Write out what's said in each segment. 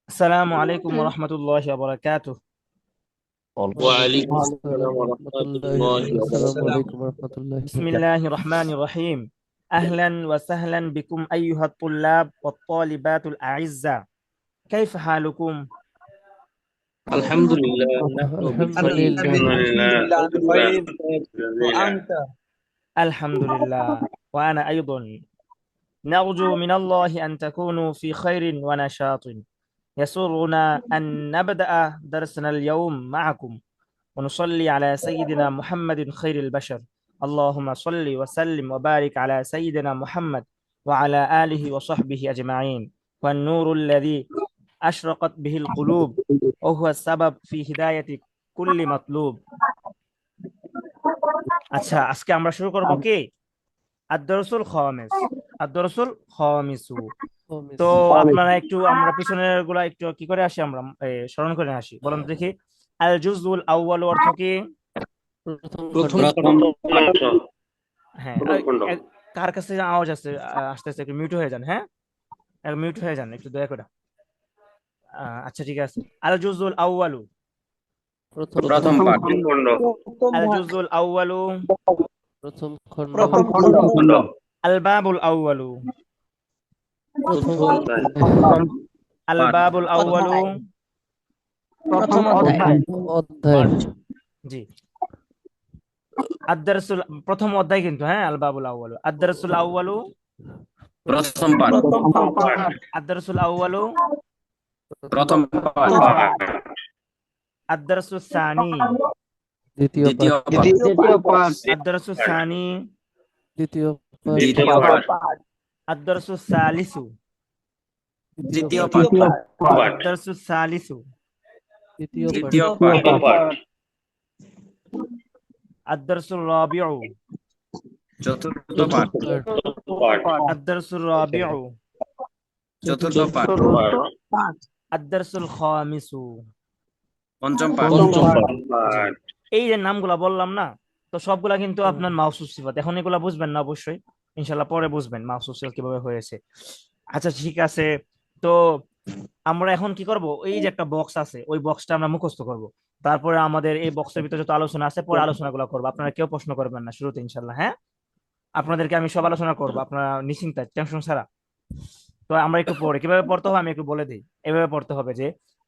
আসসালামু আলাইকুম ওয়া রাহমাতুল্লাহি ওয়া বারাকাতুহু। ওয়ালাইকুম ওয়ালাইকুম আসসালাম আসসালাম ওয়া রহমতুল্লাহি রাহমাতুল্লাহি ওয়া আসসালামু বারাকাতুহু। আলাইকুম রহমতুল্লাহি বিসমিল্লাহির রহমানির রহিম। আহলান ওয়া সাহলান বিকুম আইয়ুহাত তুল্লাব ওয়াত তালিবাতুল আ'iজ্জা। কাইফা হালুকুম? আলহামদুলিল্লাহ নাহনু বিখাইর আলহামদুলিল্লাহ। আলহামদুলিল্লাহ শুকরান জাযীলা। আলহামদুলিল্লাহ ওয়া আনা আইদান। نرجو من الله أن تكونوا في خير ونشاط. يسرنا أن نبدأ درسنا اليوم معكم ونصلي على سيدنا محمد خير البشر. اللهم صل وسلم وبارك على سيدنا محمد وعلى آله وصحبه أجمعين. والنور الذي أشرقت به القلوب وهو السبب في هداية كل مطلوب. আচ্ছা, আজকে আমরা শুরু করব কি আদ-দারসুল খামিস। আদ-দারসুল খামিসু। তো আপনারা একটু আমরা পিছনের গুলা একটু কি করে আসি, আমরা স্মরণ করে আসি। বলুন দেখি, আল জুজুল আউয়াল অর্থ কি? প্রথম প্রথম খণ্ড। খণ্ড অংশ। হ্যাঁ, প্রথম খণ্ড। কার কাছে যেন আওয়াজ আছে, আসতেছে, একটু মিউট হয়ে যান। হ্যাঁ, মিউট হয়ে যান একটু দয়া করে। আচ্ছা ঠিক আছে। আল জুজুল আউয়ালু। প্রথম প্রথম খণ্ড। পাঠ। প্রথম খণ্ড। আল জুজুল আউয়ালু। প্রথম খণ্ড। প্রথম খণ্ড। আল বাবুল আউয়ালু। প্রথম প্রথম অধ্যায়। আল পাঠ। বাবুল আউয়ালু। প্রথম অধ্যায়। অধ্যায়। জি। আদ-দারসুল প্রথম অধ্যায় কিন্তু, হ্যাঁ, আল বাবুল আউয়ালু। আদ-দারসুল আউয়ালু। প্রথম পাঠ। প্রথম পাঠ। আদ-দারসুল আউয়ালু। প্রথম পাঠ। আদ-দারসুস সানি। দ্বিতীয় দ্বিতীয় পাঠ। পাঠ। দ্বিতীয় পাঠ। আদ-দারসুস সানি। দ্বিতীয় পাঠ। দ্বিতীয় দ্বিতীয় পাঠ। পাঠ। আদ-দারসুস সালিসু। দ্বিতীয় পাঠ। তৃতীয় পাঠ। আদ-দারসুস সালিসু। তৃতীয় পাঠ। তৃতীয় পাঠ। আদ-দারসুর রাবিউ। চতুর্থ পাঠ। চতুর্থ পাঠ। পাঠ। আদ-দারসুর রাবিউ। চতুর্থ পাঠ। চতুর্থ পাঠ। আদ-দারসুল খামিসু। পঞ্চম পাঠ। পঞ্চম পাঠ। জি। এই যে নামগুলা বললাম না, তো সবগুলা কিন্তু আপনার মাউসুফ সিফাত। এখন এগুলা বুঝবেন না অবশ্যই, ইনশাল্লাহ পরে বুঝবেন মাউসুফ সিফাত কিভাবে হয়েছে। আচ্ছা ঠিক আছে। তো আমরা এখন কি করব, এই যে একটা বক্স আছে, ওই বক্সটা আমরা মুখস্থ করব। তারপরে আমাদের এই বক্সের ভিতরে যত আলোচনা আছে পরে আলোচনাগুলো করবো। আপনারা কেউ প্রশ্ন করবেন না শুরুতে, ইনশাল্লাহ। হ্যাঁ, আপনাদেরকে আমি সব আলোচনা করবো, আপনারা নিশ্চিন্তে, টেনশন ছাড়া। তো আমরা একটু পড়ে, কিভাবে পড়তে হবে আমি একটু বলে দিই। এভাবে পড়তে হবে যে,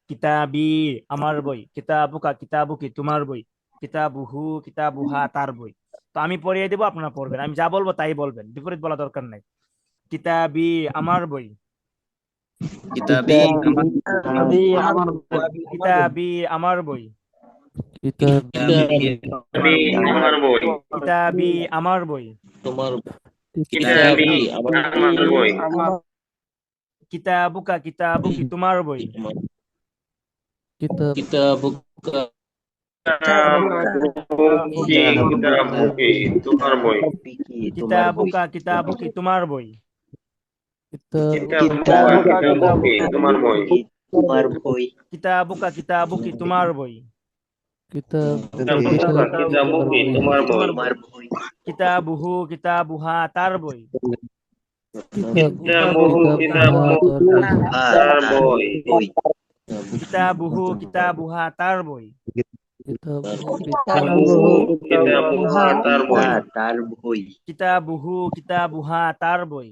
কিতাবি আমার বই, কিতাবুকা কিতাবুকি তোমার বই, কিতাবুহু কিতাবুহা তার বই। তো আমি পড়িয়ে দেবো, আপনারা পড়বেন, আমি যা বলবো তাই বলবেন, বিপরীত বলা দরকার নাই। কিতাবি আমার বই। কিতাবি আমার কিতাবি আমার বই। কিতাবি আমার বই। কিতাবী কিতাবি আমার বই। কিতাবি আমার বই। তোমার। কিতাবি আমার বই। আমার কিতাবুকা কিতাবুকি তোমার বই। কিতাবুকা কিতাবুকি কিতাবুকি তোমার বই। কিতাবুকা কিতাবুকি তোমার বই। কিতাবুকা কিতাবুকি তোমার বই। কিতাবুকা কিতাবুকি তোমার বই। কিতাবুকা কিতাবুকি তোমার বই। কিতাবুহু কিতাবুহা তার বই। কিতাবুহু কিতাবুহা তার বই। কিতাবুহু কিতাবুহা তার বই। কিতাবুহু কিতাবুহা তার বই।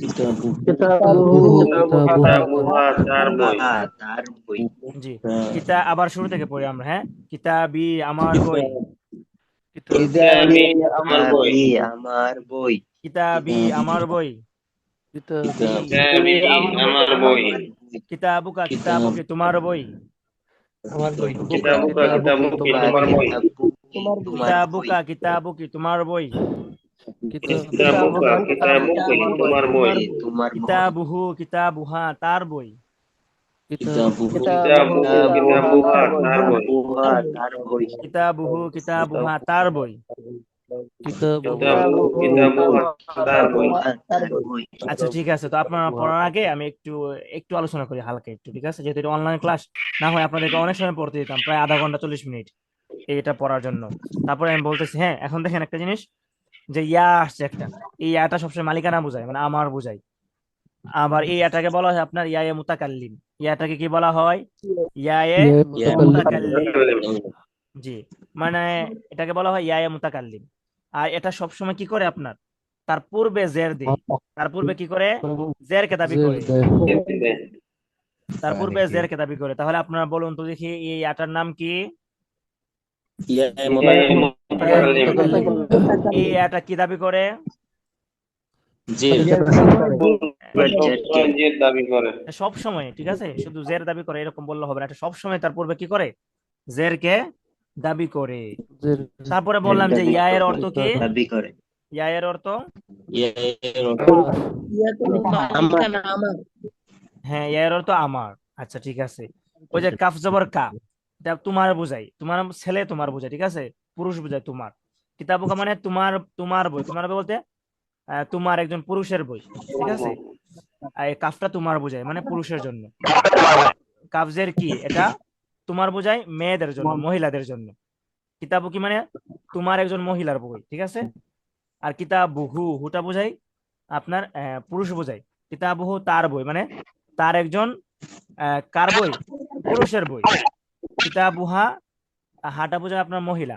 কিতাবুহু কিতাবুহা তার বই। কিতাবুহা তার বই। জি। আবার শুরু থেকে পড়ি আমরা। হ্যাঁ, কিতাবি আমার বই। কিতাবি আমার বই। কিতাবি আমার বই। কিতাবি আমার বই। কিতাবুকা কিতাবুকি তোমার বই। কিতাবুকা কিতাবুকি তোমার বই। কিতাবুকা কিতাবুকি তোমার বই। কিতাবুকা কিতাবুকি তোমার বই। কিতাবুহু কিতাবুহা তার বই। কিতাবুহু কিতাবুহা তার বই। কিতাবুহু কিতাবুহা তার বই। কিতাবুহু কিতাবুহা তার বই। আচ্ছা ঠিক আছে। তো আপনারা পড়ার আগে আমি একটু একটু আলোচনা করি হালকা একটু, ঠিক আছে? যেহেতু এটা অনলাইন ক্লাস, না হয় আপনাদেরকে অনেক সময় পড়তে দিতাম, প্রায় আধা ঘন্টা 40 মিনিট এটা পড়ার জন্য। তারপরে আমি বলতেছি, হ্যাঁ, এখন দেখেন একটা জিনিস, যে ইয়া আসছে একটা, এই ইয়াটা সবসময় মালিকানা বোঝায়, মানে আমার বোঝায়। আবার এই ইয়াটাকে বলা হয় আপনার ইয়ায়ে মুতাকাল্লিম। ইয়াটাকে কি বলা হয়? ইয়ায়ে ইয়ে মুতাকাল্লিম। মুতাকাল্লিম। জি, মানে এটাকে বলা হয় ইয়ায়ে মুতাকাল্লিম। আর এটা সবসময় কি করে আপনার তার পূর্বে জের দেয়। তার পূর্বে কি করে? জেরকে দাবি জের করে। দেয়। তার পূর্বে জেরকে দাবি করে। তাহলে আপনারা বলুন তো দেখি এই ইয়াটার নাম কি? ইয়ে ইয়ায়ে মুতাকাল্লিম মুতাকাল্লিম। এই ইয়াটা কি দাবি করে? জের সবসময় যে দাবি করে। সব সময়, ঠিক আছে, শুধু জের দাবি করে এরকম বললে হবে না। এটা সব সময় তার পূর্বে কি করে? জেরকে দাবি করে। জের তারপরে বললাম যে ইয়া এর অর্থ কি? দাবি করে। ইয়া এর অর্থ? ইয়ের অর্থ হ্যাঁ, ইয়া এর অর্থ আমার। আচ্ছা ঠিক আছে। ওই যে কাফ জবর কা, এটা তোমার বোঝাই, তোমার ছেলে তোমার বোঝায়, ঠিক আছে, পুরুষ বোঝায় তোমার। কিতাবুকা মানে তোমার, তোমার বই। তোমার বই বলতে তোমার একজন পুরুষের বই, ঠিক আছে। আর এই কাফটা তোমার বোঝায় মানে পুরুষের জন্য। কাফজের কি এটা? তোমার বোঝায় মেয়েদের জন্য, মহিলাদের জন্য। কিতাবু কি মানে তোমার একজন মহিলার বই, ঠিক আছে। আর কিতাবুহু, হুটা বোঝায় আপনার পুরুষ বোঝায়। কিতাবুহু তার বই মানে তার একজন কার বই? পুরুষের বই। কিতাবুহা, হাটা বোঝায় আপনার মহিলা।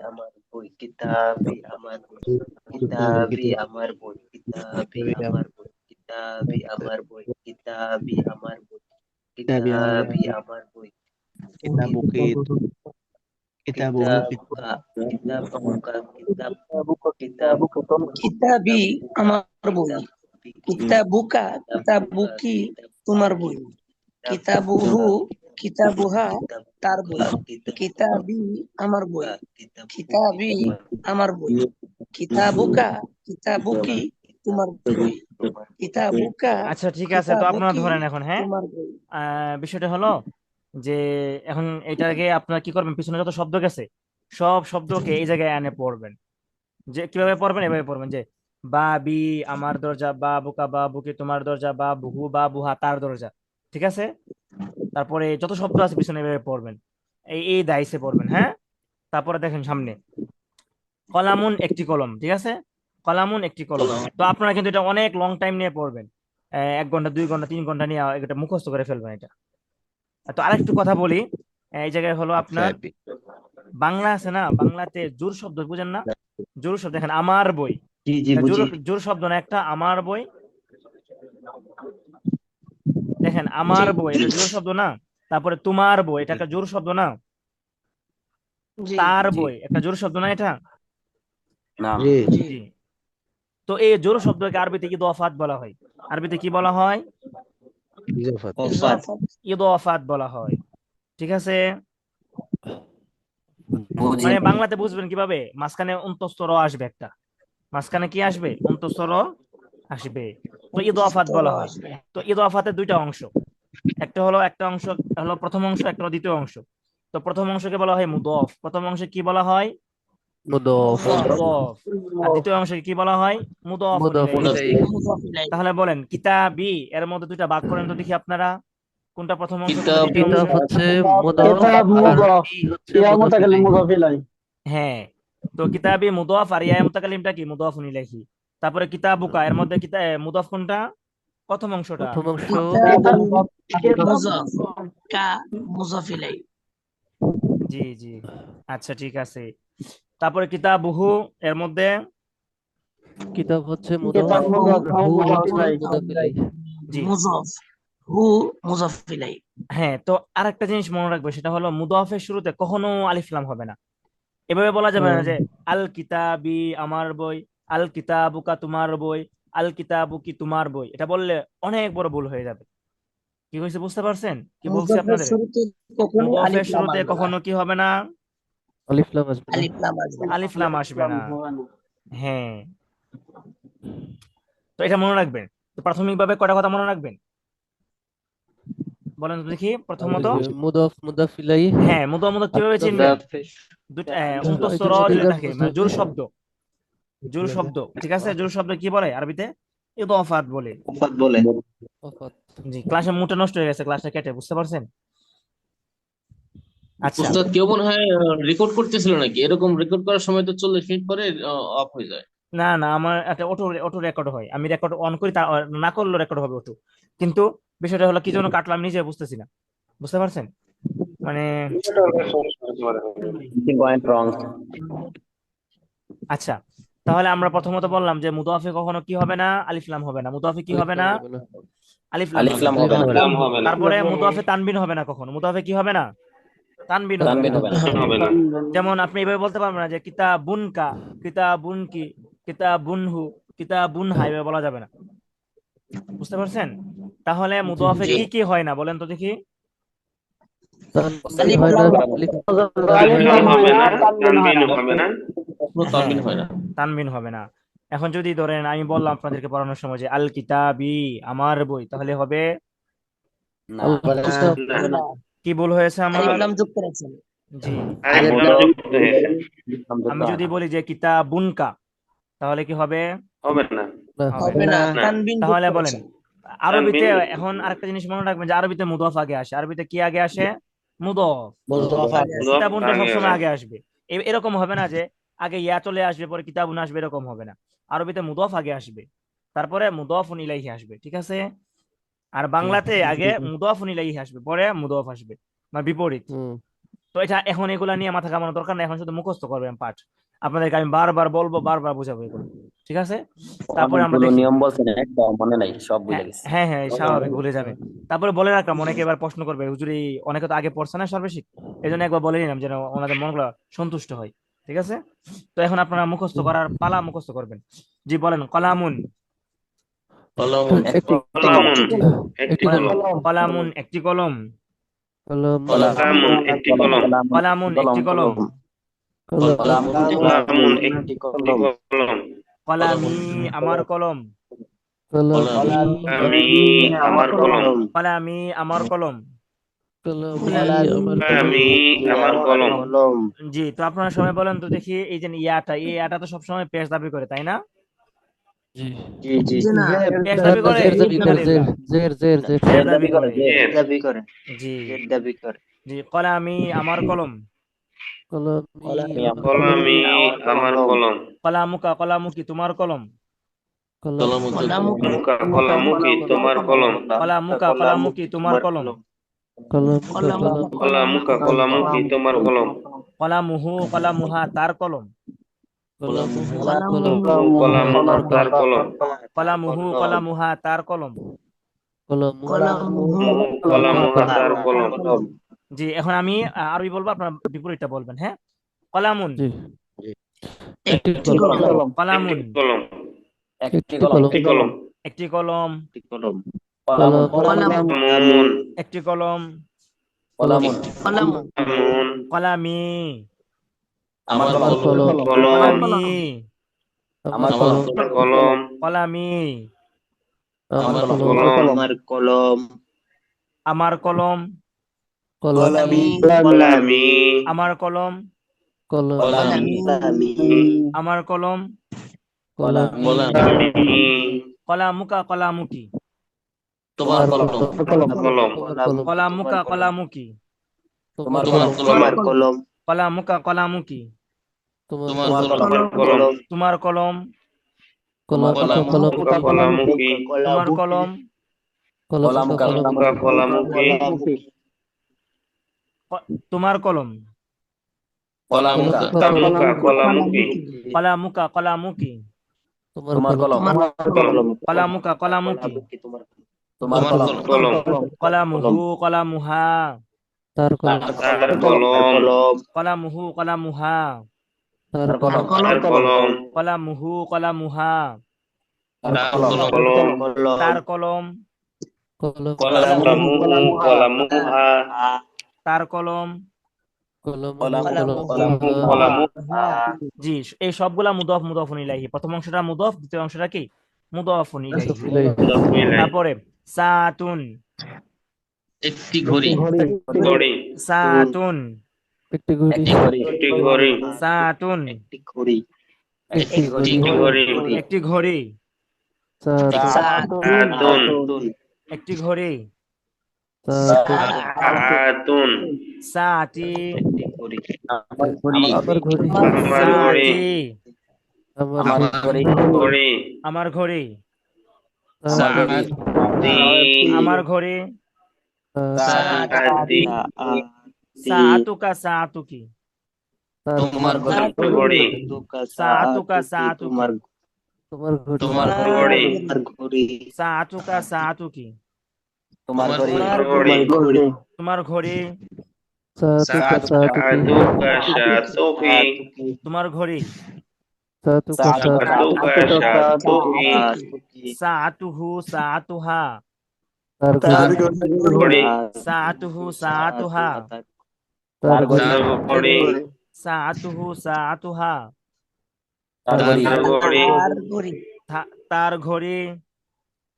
আমার বই, কিতাবি আমার বই, কিতাবি আমার বই, কিতাবি আমার বই, কিতাবি আমার বই, কিতাবি আমার বই, কিতাবি আমার বই, কিতাবুকা, কিতাবুকা, কিতাবি আমার বই, কিতাবুকা কিতাবুকি তোমার বই, কিতাবুহু কিতাবুহা তার বই, কিতাবি আমার বই, কিতাবি আমার বই, কিতাবুকা কিতাবুকি তোমার বই, কিতাবুকা আচ্ছা ঠিক আছে, তো আপনারা কিতাবুকি ধরেন এখন, হ্যাঁ, তোমার বই। বিষয়টা হলো যে এখন এটাকে আপনারা কি করবেন, পিছনে যত শব্দ গেছে সব শব্দকে এই জায়গায় এনে পড়বেন। যে কিভাবে পড়বেন? এভাবে পড়বেন যে বা বি আমার দরজা, বা বুকা বা বুকে তোমার দরজা, বা বুহু বা বুহা তার দরজা, ঠিক আছে। তারপরে যত শব্দ আছে পিছনে এভাবে পড়বেন, এই এই দাইসে পড়বেন, হ্যাঁ। তারপরে দেখেন সামনে কলামুন একটি কলম, ঠিক আছে, কলামুন একটি কলম। তো আপনারা কিন্তু এটা অনেক লং টাইম নিয়ে পড়বেন, 1 ঘন্টা 2 ঘন্টা 3 ঘন্টা নিয়ে এটা মুখস্থ করে ফেলবেন এটা। তো আরেকটু কথা বলি, এই জায়গায় হলো আপনার বাংলা আছে না, বাংলাতে জোর শব্দ বুঝেন না? জোর শব্দ দেখেন আমার বই, জি জি জোর বুঝি। জোর শব্দ না একটা, আমার বই। দেখেন আমার বই এটা জোর শব্দ না। তারপরে তোমার বই এটা একটা জোর শব্দ না। জি তার বই একটা জোর শব্দ না এটা? জি জি। তো এই জোর শব্দকে আরবিতে ইদফাত বলা হয়। আরবিতে কি বলা হয়? ওফাত। ইদফাত বলা হয়, ঠিক আছে। বুঝি। মানে বাংলাতে বুঝবেন কিভাবে? মাঝখানে অন্তঃস্থ র আসবে একটা, মাঝখানে কি আসবে? অন্তঃস্থ র আসবে, তো ইদফাত বলা হয়। তো ইদফাতের দুইটা অংশ, একটা অংশ হলো প্রথম অংশ, একটা হলো দ্বিতীয় অংশ। তো প্রথম অংশকে বলা হয় মুদফ, প্রথম অংশে কি বলা হয়? মুদফ মুদফ। আর দ্বিতীয় অংশকে কি বলা হয়? মুদফুন মুদফ ইলাইহি। ইলাইহি। তাহলে বলেন কিতাবি এর মধ্যে দুইটা ভাগ করেন তো দেখি আপনারা, কোনটা প্রথম অংশ কোনটা দ্বিতীয় অংশ? কিতাব হচ্ছে মুদফ কিতাব আর মুদফ, বি হচ্ছে ইয়া মুদফ মুতাকাল্লিম ইলাইহি। মুদাফ ইলাই। হ্যাঁ, তো কিতাবি মুদফ আর ইয়া মুতাকাল্লিমটা কি? মুদফুন ইলাইহি। তারপরে কিতাবুকা এর মধ্যে মুদফ কোনটা? প্রথম অংশটা। প্রথম অংশ মুজাফ কা মুজাফ ইলাই। জি জি, আচ্ছা ঠিক আছে। তারপরে কিতাবুহু এর মধ্যে কিতাব হচ্ছে মুদফ কিতাব মুদাফ আর হু মুদাফ হচ্ছে ইলাই। মুদফ ইলাইহি। জি। মুজাফ হু মুজাফ ইলাই। হ্যাঁ, তো আরেকটা জিনিস মনে রাখবে, সেটা হলো মুদফের শুরুতে কখনো আলিফ লাম হবে না। এভাবে বলা যাবে না যে আল কিতাবি আমার বই, আল কিতাবুকা তোমার বই, আল কিতাবুকি তোমার বই। এটা বললে অনেক বড় ভুল হয়ে যাবে। কি হয়েছে বুঝতে পারছেন? কি বলছি মুজাফের আপনাদের? শুরুতে কখনো মুদফের আলিফ লাম শুরুতে আসবে না। কখনো কি হবে না? আলিফ লাম আসবে না। আলিফ লাম আসবে না। আলিফ লাম আসবে না। হ্যাঁ, তো এটা মনে রাখবেন। তো প্রাথমিকভাবে কয়টা কথা মনে রাখবেন বলেন তো দেখি? প্রথমত, মুদফ মুদফ ইলাইহি। হ্যাঁ, মুদফ কিভাবে চিনবেন? দুটা অন্তঃস্থ র যদি থাকে মানে জোর শব্দ, জোর শব্দ, ঠিক আছে। জোর শব্দ কি বলে আরবিতে? ইদফাত বলে। ওফাত বলে। ওফাত। জি, ক্লাসে মুডটা নষ্ট হয়ে গেছে, ক্লাসটা কেটে, বুঝতে পারছেন? আচ্ছা উস্তাদ কেউ মনে হয় রেকর্ড করতেছিল নাকি? এরকম রেকর্ড করার সময় তো 40 মিনিট পরে অফ হয়ে যায়। না না, আমার একটা অটো অটো রেকর্ড হয়, আমি রেকর্ড অন করি, তা না করলেও রেকর্ড হবে অটো। কিন্তু বিষয়টা হলো কি জন্য কাটলাম নিজে বুঝতেছি না, বুঝতে পারছেন মানে। পয়েন্ট রং। আচ্ছা, তাহলে আমরা প্রথমত বললাম যে মুদাফে কখনো কি হবে না, আলিফ লাম হবে না। মুদাফে কি আলিফ হবে লাম না, হবে না। আলিফ লাম আলিফ হবে লাম না। হবে না। আলিফ লাম হবে না। তারপরে মুদাফে তানবিন হবে না কখনো, মুদাফে কি হবে না, তানবিন হবে তানবিন না। হবে না। যেমন আপনি এভাবে বলতে পারবেন না যে কিতাবুন কা, কিতাবুন কি, কিতাবুনহু, কিতাবুনহা, এভাবে বলা যাবে না, বুঝতে পারছেন। তাহলে জি মুদাফে জি। কি কি হয় না বলেন তো দেখি। তানবিন আলিফ হয় না, লাম আলিফ আলিফ লাম লাম হয় না। হবে না, তানবিন হবে না। হ্যাঁ, তানবিন হয় না। তানবিন হবে না। এখন যদি ধরেন আমি বললাম আপনাদেরকে পড়ানোর সময় যে আল কিতাবি, আমার বই, তাহলে হবে না, আল হবে না। কিতাব কি ভুল হয়েছে আলিফ আমার। লাম যোগ করেছেন। জি, আলিফ লাম যুক্ত হয়েছে। আমি যদি বলি যে কিতাবুনকা, তাহলে কি হবে, না। হবে হবে না। না, তানবিন যোগ তাহলে বলেন করেছেন। আরবিতে, এখন আরেকটা জিনিস মনে রাখবেন যে আরবিতে মুদফ আগে আসে। আরবিতে কি আগে আসে, মুদফ। মুদাফ আগে আছে। কিতাবুন তো সবসময় আগে আসবে। এরকম হবে না যে আগে ইয়া চলে আসবে পরে কিতাবুন আসবে, এরকম হবে না। আরবিতে মুদফ আগে আসবে, তারপরে মুদফুন ইলাইহি আসবে, ঠিক আছে। আর বাংলাতে আগে মুদফুন ইলাইহি আসবে, পরে মুদফ আসবে, মানে বিপরীত। হুম। তো এটা এখন এগুলা নিয়ে মাথা ঘামানোর দরকার নেই, এখন শুধু মুখস্থ করবেন পাঠ। আপনাদেরকে আমি বারবার বলবো, বারবার বোঝাবো এগুলো, ঠিক আছে। তারপরে আমরা অনেকগুলো দেখি। নিয়ম বলছেন, একটা মনে নাই, সব ভুলে হ্যাঁ গেছি। হ্যাঁ হ্যাঁ, স্বাভাবিক ভুলে যাবেন। তারপরে বলে রাখলাম, অনেকে এবার প্রশ্ন করবে হুজুরি, অনেকে তো আগে পড়ছে না সর্বশিক, এই জন্য একবার বলে নিলাম যেন ওনাদের মনগুলো সন্তুষ্ট হয়, ঠিক আছে। তো এখন আপনারা মুখস্থ করার পালা, মুখস্থ করবেন। জি বলেন, কলামুন। একটি একটি কলম। কলামুন একটি কলম। কলম কলাম একটি কলম। কলামুন একটি কলম। কলম কলাম একটি কলম। কলামি আমার কলম। কলমি আমার কলম। কলামি আমার কলম। কলমি আমার আমার কলম। জি, তো আপনারা সবাই বলেন তো দেখি, এই যে ইয়াটা, এই ইয়াটা তো সবসময় পেশ দাবি করে, তাই না। জি জি জি। জি না, পেশ না দাবি না, করে, জের দাবি করে, আলিফ লাম। জের জের দাবি করে। জের দাবি করে, জি জের দাবি করে। জি, কলামি আমার কলম। কলমি আমার কলম। কলামি আমার কলম। কলামুকা কলামুকি তোমার কলম। কলম কলামুকা কলামুকি তোমার কলম। কলামুকা কলামুকি তোমার কলম। কলমুকা কলামুকা কলামুকি তোমার কলম। কলামুহু কলামুহা তার কলম। কলমুহু কলামু তার কলম। কলামুহু কলামুহা তার কলম। কলামুহু কলামু তার কলম। জি, এখন আমি আরবি বলবো, আপনার বিপরীতটা বলবেন, হ্যাঁ। কলামুন। জি একটি একটি কলম। কলম। কলামুন কলম একটি কলম। কলম। একটি কলম। কলম কলামুন একটি কলম। কলম কলামু কলামি। আমার আমার কলম। কলামি। আমার কলম। কলম। কলামি। আমার কলম। আমার কলম। আমার কলম। কলমি কলামি আমার কলম। কলম কলামি আমার কলম। কলমি কলামুকা কলামুকি। তোমার কলম। কলম। কলামুকা কলামুকি। তোমার তোমার কলম। কলামুকা কলামুকি। তোমার কলম। তোমার কলম। কলমুকা কলম। কলামুকি তোমার কলম। কলমুকা কলম। কলামুকি তোমার কলম। কলমুকা কলম। কলামুকি কলামুকা কলামুকি। তোমার কলম। কলামুকা কলামুকি। তোমার কলম। কলামুহু কলামুহা। তার কলম। তার কলম। কলামুহু কলামুহা। তার কলম। কলম। কলামুহু কলামুহা। কলম। তার কলম। কলম কলামুহা। তার কলম। কলামুহা। জি, এই সবগুলা মুদফ মুদফুন ইলাইহি। প্রথম অংশটা মুদফ, দ্বিতীয় অংশটা কি, মুদফুন ইলাইহি। তারপরে সাতুন। একটি ঘড়ি। সাতুন। একটি ঘড়ি। একটি ঘড়ি। সাতুন। একটি ঘড়ি। একটি ঘড়ি। একটি ঘড়ি। আতুন। একটি ঘড়ি। আতুন। সাতি। একটি ঘড়ি। আমার ঘড়ি। আমার ঘড়ি। সাতি। আমার আমার ঘড়ি ঘড়ি আমার ঘড়ি তার ঘড়ি সাথী আমার ঘড়ি সাথী সাআতুকা সাআতুকি তোমার ঘড়ি সাআতুকা সাআতুকি তোমার ঘড়ি তোমার ঘড়ি সাআতুকা সাআতুকি তোমার ঘড়ি তোমার ঘড়ি সাতুকা সাতুকি সাধুকা সাধুকি তোমার ঘড়ি সাতুকা সাতুকি সাধুকা সাধুকি সাআতুহু সাআতুহা তার ঘড়ি সাআতুহু সাআতুহা তার তার ঘড়ি সাআতুহু সাআতুহা তার ঘড়ি তার ঘড়ি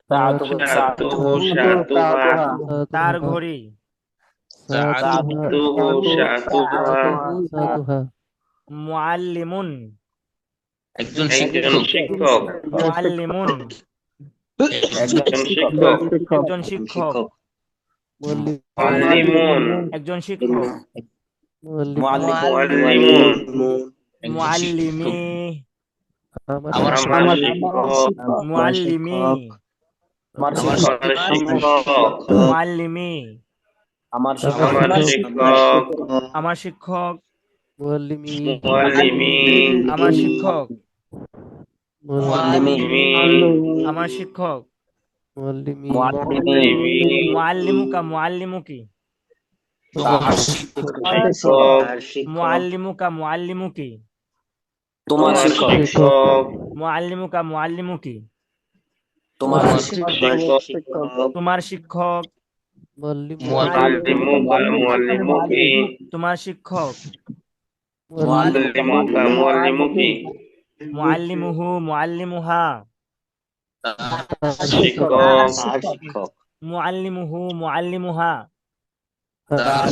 সাধুহু সাধুহা তার ঘড়ি সাধুহু সাধুহা সাতুহা মুআল্লিমুন একজন একজন শিক্ষক শিক্ষক মুআল্লিমুন একজন শিক্ষক একজন শিক্ষক মুআল্লিম মুআল্লিমুন একজন শিক্ষক মুআল্লিমুন মুআল্লিমি আমার আমার আমার শিক্ষক মুআল্লিমি আমার শিক্ষক মুআল্লিমি আমার শিক্ষক আমার শিক্ষক মুআল্লিমি মুআল্লিমি আমার শিক্ষক মুআল্লিমি আমার শিক্ষক মুআল্লিমি মুআল্লিমি মুআল্লিমুকা মুআল্লিমুকি তোমার শিক্ষক শিক্ষক মুআল্লিমুকা মুআল্লিমুকি তোমার শিক্ষক মুআল্লিমুকা মুআল্লিমুকি তোমার শিক্ষক তোমার শিক্ষক মুআল্লিম মুআল্লিমুকা মুআল্লিমুকি তোমার শিক্ষক মুআল্লিমুকা মুআল্লিমুকি মুআল্লিমুহু মুআল্লিমুহা শিক্ষক মুআল্লিমুহু মুআল্লিমুহা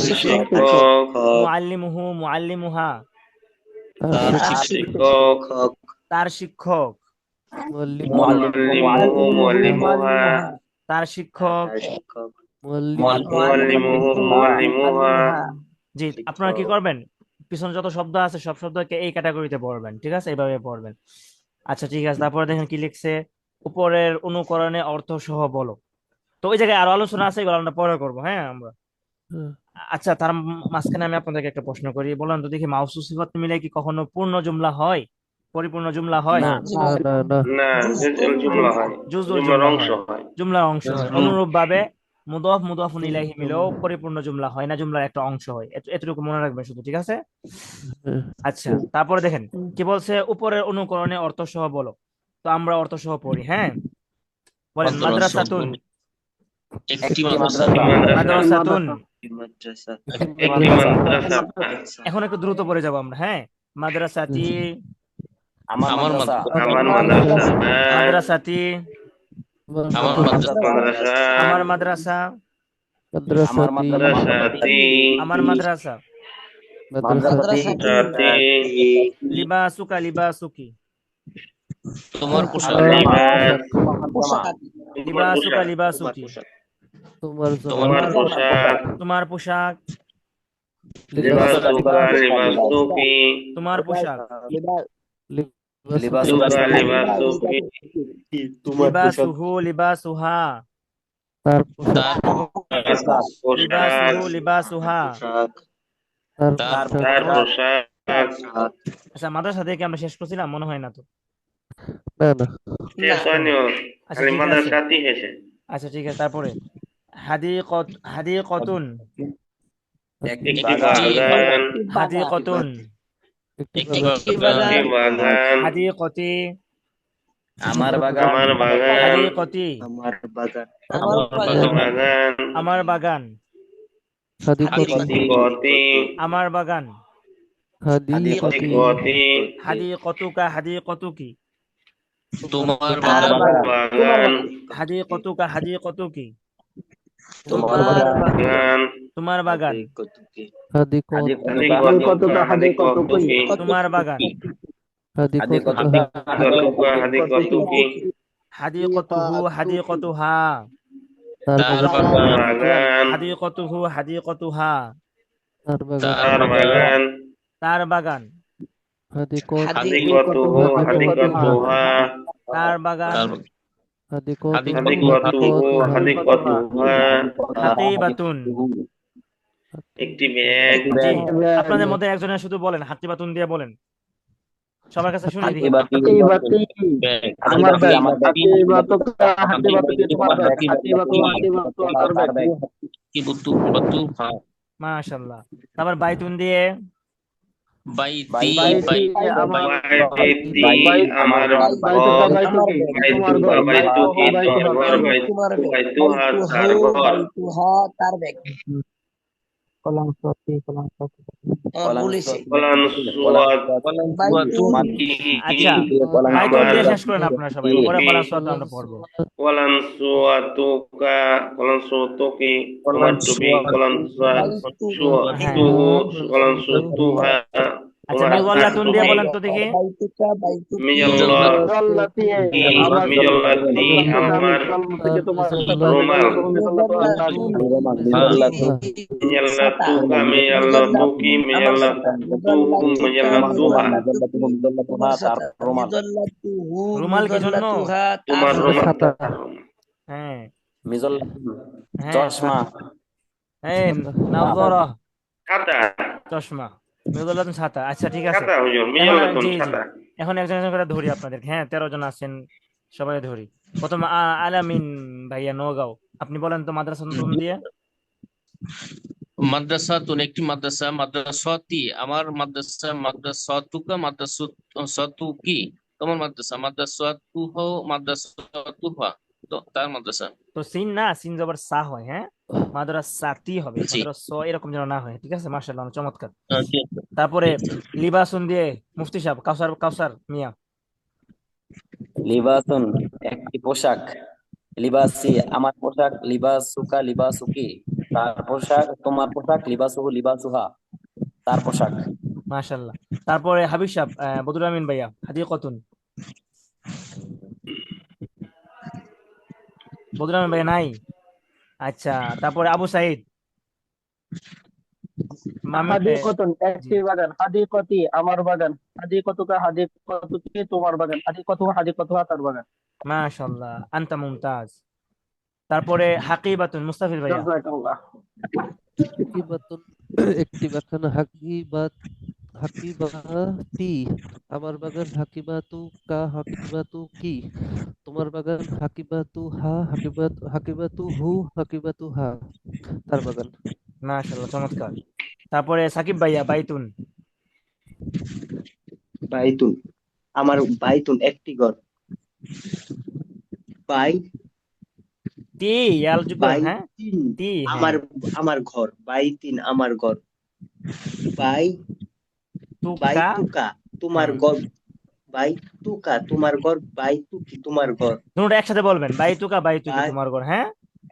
শিক্ষক মুআল্লিমুহু মুআল্লিমুহা শিক্ষক তার শিক্ষক মুআল্লিম মুআল্লিমুহু মুআল্লিমুহা তার শিক্ষক মুআল্লিমুহু মুআল্লিমুহা জি আপনারা কি করবেন পিছনে যত শব্দ আছে সব শব্দকে এই ক্যাটাগরিতে পড়বেন ঠিক আছে এইভাবে পড়বেন আচ্ছা ঠিক আছে তারপরে দেখেন কি লিখছে উপরের অনুকরণে অর্থ সহ বলো তো ওই জায়গায় আরো আলোচনা আছে এগুলো আমরা পরে করবো হ্যাঁ আমরা আচ্ছা তার মাঝখানে আমি আপনাদেরকে একটা প্রশ্ন করি বলেন তো দেখি মাউসুফ সিফাত মিলে কি কখনো পূর্ণ জুমলা হয় পরিপূর্ণ জুমলা হয় না না না জুমলা হয় জুজুল জুমলার জুমলা অংশ হয় হয় জুমলার অংশ হয় অনুরূপ ভাবে মুদাফ মুদাফুন ইলাইহি মিলেও পরিপূর্ণ জুমলা হয় না জুমলার একটা অংশ হয় এতটুকু মনে রাখবেন শুধু ঠিক আছে আচ্ছা তারপরে দেখেন কি বলছে উপরের অনুকরণে অর্থ সহ বলো তো আমরা অর্থ সহ পড়ি হ্যাঁ বলেন মাদ্রাসাতুন একটি মাদ্রাসা মাদ্রাসাতুন একটি মাদ্রাসা এখন একটু দ্রুত পড়ে যাব আমরা হ্যাঁ মাদ্রাসাতি আমার মাদ্রাসা আমার মাদ্রাসা মাদ্রাসাতি আমার মাদ্রাসা মাদ্রাসা আমার মাদ্রাসা মাদ্রাসাতি আমার মাদ্রাসা মাদ্রাসাতি লিবাসুকা লিবাসুকি তোমার পোশাক লিবাসুকা লিবাসুকি তোমার তোমার পোশাক তোমার পোশাক লিবাসুকা লিবাসুকি তোমার পোশাক লিবাসুকা লিবাসুকি লিবাসুহু লিবাসুহা তার লিবাসুহু পোশাক লিবাসুহা তার তার পোশাক আচ্ছা মাদ্রাসা থেকে আমরা শেষ করছিলাম মনে হয় না তো না না শেষ হয়নি ওর। আচ্ছা খালি ঠিক আছে মাদ্রাসাতি হেসে আচ্ছা ঠিক আছে তারপরে হাদিকতুন একটি বাগান হাদিকতুন একটি বাগান হাদিকতি আমার আমার বাগান হাদিকতি বাগান আমার বাগান হাদিকতি গতি আমার বাগান হাদিকতি গতি হাদিকতুকা হাদিকতুকি তোমার বাগান হাদিকতুকা হাদিকতুকি বাগান তোমার বাগান হাদিকত হাদিকতুকি তোমার বাগান হাদিকতুকি হাদিকতুহু হাদিকতুহা তার বাগান হাদিকতুহু হাদিকতুহা তার বাগান তার বাগান হাদিকত হাদিকতুহু হাদিকতুহা তার বাগান, তার হাদিকতুহু হাদিকতুহু হাদিকতুহা হাদিকতুহা হাকিবাতুন। একটি ব্যাগ জি, আপনাদের মধ্যে একজনের শুধু বলেন, হাকিবাতুন দিয়ে বলেন, সবার কাছে শুনি দেখি। আমার ব্যাগ হাকিবাতুকা হাকিবাতুকি তোমার ব্যাগ হাকিবাতু হাকিবাতু তার ব্যাগ মাশাআল্লাহ। তারপর বাইতুন দিয়ে, বাইতি বাইতি আমার বাইতি আমার বাইতুকা ঘর বাইতুকি তোমার ঘর বাইতুকি বাইতুহা তোমার ঘর তোমার বাইতু বাইতুহা তার ঘর কলান সুয়াতি আচ্ছা বাইতুন আমার দিয়ে শেষ করেন আপনারা সবাই, পরে কলান সুয়াত আমরা পড়বো। কলান সুয়াতুকা কলান সুয়াতুকি তোমার টুপি কলান হ্যাঁ সুয়াতুহু কলান সুয়াতুহা আচ্ছা, তোমার তার মিওয়াল্লাতুন দিয়ে টুপি বলেন তো দেখি। মিজাল্লাহ জল্লাতি আমার মিজাল্লাতি আমার থেকে তোমার রুমাল মিজাল্লাতুহা মিজাল্লাতুকা মিজাল্লাতুকি মিজাল্লাতুহু মিজাল্লাতুহা রুমাল কি জন্য? তোমার রুমাল ছাতা হ্যাঁ মিজল হ্যাঁ চশমা হ্যাঁ নাযরা, খাতা চশমা, মিওয়াল্লাতুন ছাতা। আচ্ছা ঠিক আছে, খাতা হুজুর এখন মিজাল্লাতুন জি জি খাতা এখন একজন একজন করে ধরি আপনাদেরকে। হ্যাঁ 13 জন আছেন, সবাই ধরি। প্রথম আলামিন ভাইয়া নওগাঁও, আপনি বলেন তো মাদ্রাসা নতুন দিয়ে। মাদ্রাসাতুন একটি মাদ্রাসা, মাদ্রাসাতি আমার মাদ্রাসা, মাদ্রাসাতুকা মাদ্রাসাতুকি তোমার মাদ্রাসা, মাদ্রাসাতুহু মাদ্রাসাতুহা তার মাদ্রাসা। তো সিন না, সিন জবর সা হয়, হ্যাঁ মাদ্রাসাতি হবে, জি মাদ্রাসা এরকম যেন না হয়। ঠিক আছে, মাশাআল্লাহ চমৎকার। জি। তারপরে লিবাসুন দিয়ে মুফতি সাহেব, কাউসার কাউসার মিয়া। লিবাসুন একটি পোশাক, লিবাসি আমার পোশাক, লিবাসুকা লিবাসুকি তার পোশাক, তোমার পোশাক, লিবাসুহু লিবাসুহা তার পোশাক। মাশাআল্লাহ। তারপরে হাবিব সাহেব, বদরুল আমিন ভাইয়া, হাদিকতুন। বদরুল আমিন ভাইয়া নাই। আচ্ছা, তারপরে আবু সাইদ হাদিকতুন জি একটি বাগান হাদিকতি আমার বাগান হাদিকতুকা হাদিকতুকি তোমার বাগান হাদিকতু হাদিকতুহা তার বাগান। মাশাআল্লাহ, আনতা মুমতাজ। তারপরে হাকিবাতুন, মুস্তাফিজ ভাইয়া। জাযাকাল্লাহ। হাকিবাতুন একটি বাগান হাকিবাতি আমার বাগান হাকিবাতুকা হাকিবাতুকি তোমার বাগান হাকিবাতুহু হাকিবাতুহা তার বাগান। মাশাআল্লাহ চমৎকার। তারপরে সাকিব ভাইয়া, বাইতুন। বাইতুন আমার বাইতুন একটি ঘর বাই টি ইয়াল যুগ করেন, হ্যাঁ বাইতিন টি, হ্যাঁ আমার আমার ঘর বাইতিন আমার ঘর বাই তুকা, বাইতুকা তোমার হ্যাঁ ঘর বাইতুকা তোমার ঘর বাইতুকি তোমার ঘর দুটোটা একসাথে বলবেন, বাইতুকা বাইতুকি বাই তোমার ঘর, হ্যাঁ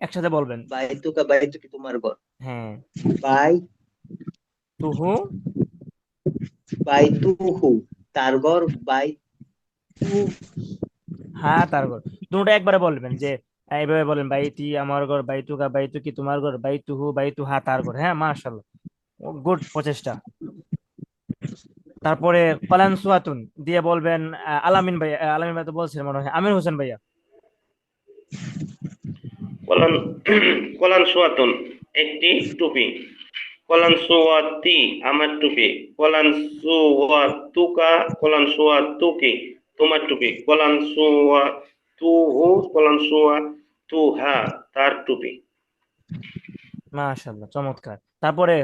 একসাথে বলবেন। বাইতুকা বাইতুকি তোমার ঘর হ্যাঁ বাই তুহু, বাইতুহু তার ঘর বাইতু হ্যাঁ তার ঘর। দুটোটা একবারে বলবেন, যে এইভাবে বলেন, বাইতি আমার ঘর, বাইতুকা বাইতুকি তোমার ঘর, বাইতুহু বাইতুহা তার ঘর। হ্যাঁ মাশাআল্লাহ, গুড প্রচেষ্টা। তারপরে কলান সুয়াতুন দিয়ে বলবেন, আলামিন ভাইয়া, আলামিন ভাই তো বলছিলেন মনে হয়, আমির হোসেন ভাইয়া। কলান কলান সুয়াতুন একটি টুপি কলান সুয়াতি আমার টুপি কলান সুয়াতুকা কলান সুয়াতুকি তোমার টুপি কলান সুয়াতুহু কলান সুয়াতুহা তার টুপি। মাশাআল্লাহ চমৎকার। তারপরে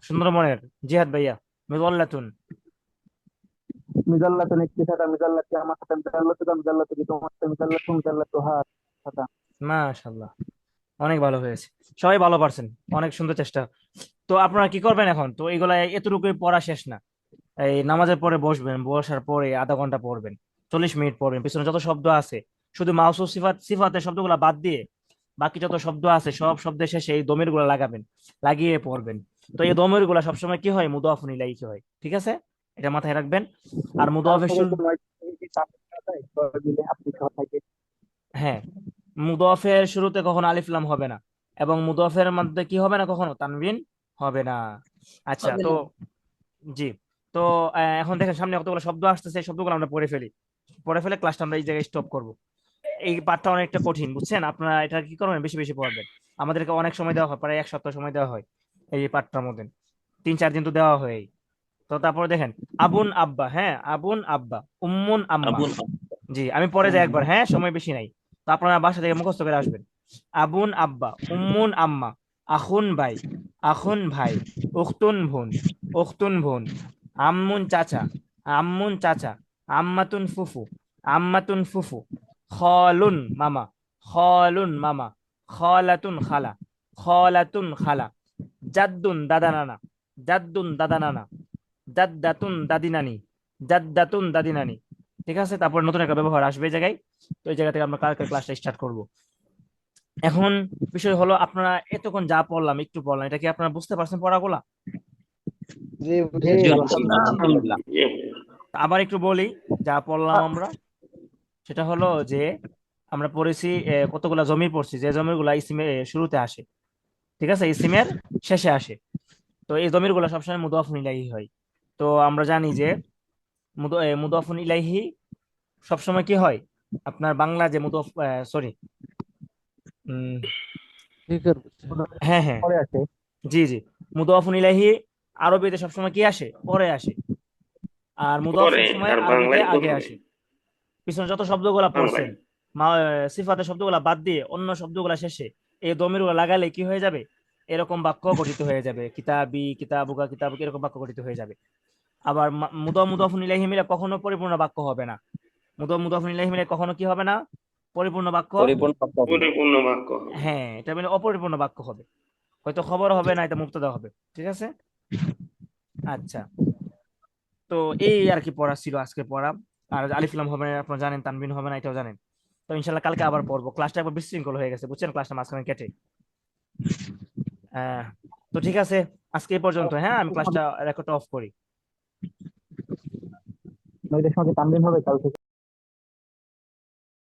সুন্দরবনের জিহাদ ভাইয়া, মিওয়াল্লাতুন। মিজাল্লাতুন একটি ছাতা মিজাল্লাতি আমার ছাতা মিজাল্লাতুকা মিজাল্লাতুকি তোমার ছাতা মিজাল্লাতু মিজাল্লাতুহা ছাতা। মাশাআল্লাহ অনেক ভালো হয়েছে, সবাই ভালো পারছেন, অনেক সুন্দর চেষ্টা। তো আপনারা কি করবেন এখন? তো এগুলা এতটুকুই পড়া শেষ না, এই নামাজের পরে বসবেন, বসার পরে আধা ঘন্টা পড়বেন, 40 মিনিট পড়বেন। পিছনে যত শব্দ আছে, শুধু মাউসুফ সিফাতের শব্দগুলা বাদ দিয়ে বাকি যত শব্দ আছে সব শব্দের শেষে এই দমির গুলা লাগাবেন, লাগিয়ে পড়বেন। তো এই দমির গুলা সবসময় কি হয়, মুদাফুন ইলাইহি হয়। ঠিক আছে, এটা মাথায় রাখবেন। আর মুদাফের তারপরে শুরু, তো নয় দিলে আপনি সবাইকে হ্যাঁ মুদাফের শুরুতে কখনো আলিফ লাম হবে না, এবং মুদাফের মধ্যে কি হবে না, কখনো তানবিন হবে না। আচ্ছা তো জি, তো এখন দেখেন সামনে কতগুলো শব্দ আসতেছে, এই শব্দগুলো আমরা পড়ে ফেলি, পড়ে ফেলে ক্লাসটা আমরা এই জায়গায় স্টপ করব। এই পাঠটা অনেকটা কঠিন, বুঝছেন? আপনারা এটা কি করবেন, বেশি বেশি পড়বেন। আমাদেরকে অনেক সময় দেওয়া হয়, প্রায় 1 সপ্তাহ সময় দেওয়া হয় এই পাঠটার মধ্যে, 3-4 দিন তো দেওয়া হয়। তো তারপরে দেখেন, আবুন আব্বা, হ্যাঁ আবুন আব্বা, উম্মুন আম্মা। আবুল জি, আমি পরে যাই একবার, হ্যাঁ সময় বেশি নাই। তো আপনারা বাসা থেকে মুখস্থ করে আসবেন। আবুন আব্বা, উম্মুন আম্মা, আখুন ভাই, আখুন ভাই, উখতুন বোন, উখতুন বোন, আম্মুন চাচা, আম্মুন চাচা, আম্মাতুন ফুফু, আম্মাতুন ফুফু, খালুন মামা, খালুন মামা, খালাতুন খালা, খালাতুন খালা, জাদ্দুন দাদা নানা, জাদ্দুন দাদা নানা, জাদ্দাতুন দাদি নানি, জাদ্দাতুন দাদি নানি। ঠিক আছে, তারপর নতুন একটা ব্যবহার আসবে এই জায়গায়। তো এই জায়গা থেকে আমরা কালকে ক্লাসটা স্টার্ট করব। এখন বিষয় হলো, আপনারা এতক্ষণ যা পড়লাম, একটু পড়লাম, এটা কি আপনারা বুঝতে পারছেন পড়াগুলা? জি জি বুঝেছি আলহামদুলিল্লাহ। জি। আবার একটু বলি যা পড়লাম আমরা। সেটা হলো যে আমরা পড়েছি কতগুলা জমির পড়ছি, যে জমিরগুলা ইসিমের শুরুতে আসে, ঠিক আছে, ইসিমের শেষে আসে। তো এই জমিরগুলা সবসময় মুদাফুন ইলাইহি হয়। তো আমরা জানি যে মুদাফুন ইলাইহি সবসময় কি হয়, আপনার বাংলা যে সরি, ঠিক আছে। হ্যাঁ হ্যাঁ, পরে আছে। জি জি, মুদাফুন ইলাইহি আরবিতে সবসময় কি আসে, পরে আসে। আর মুদাফ পরে, সবসময় আর আরবিতে বাংলায় আগে প্রথমে। আসে। পিছনে যত শব্দগুলা পড়ছেন, বাংলায়। সিফাতের শব্দগুলা বাদ দিয়ে অন্য শব্দগুলা শেষে এই দমিরগুলা লাগালে কি হয়ে যাবে, এরকম বাক্য গঠিত হয়ে যাবে, কিতাবি, কিতাবুকা, কিতাবুক, এরকম বাক্য গঠিত হয়ে যাবে। আবার মুদাফুন ইলাইহি মিলে কখনো পরিপূর্ণ বাক্য হবে না। মুদাফুন ইলাইহি মিলে কখনো কি হবে না, পরিপূর্ণ বাক্য। পরিপূর্ণ বাক্য হবে না। পরিপূর্ণ বাক্য হবে। হ্যাঁ, এটা মানে অপরিপূর্ণ বাক্য হবে, হয়তো খবর হবে না, এটা মুবতাদা হবে। ঠিক আছে, আচ্ছা। তো এই আর কি পড়া ছিল আজকে পড়া। আর আলিফ লাম হবে না আপনারা জানেন, তানবিন হবে না এটাও জানেন। তো ইনশাল্লাহ কালকে আবার পড়বো। ক্লাসটা একবার বিশৃঙ্খল হয়ে গেছে, বুঝছেন, ক্লাসটা মাঝখানে কেটে। আহ তো ঠিক আছে, আজকে এই পর্যন্ত, হ্যাঁ আমি ক্লাসটা রেকর্ড অফ করি। নইলে সঙ্গে তানবিন হবে কাল থেকে।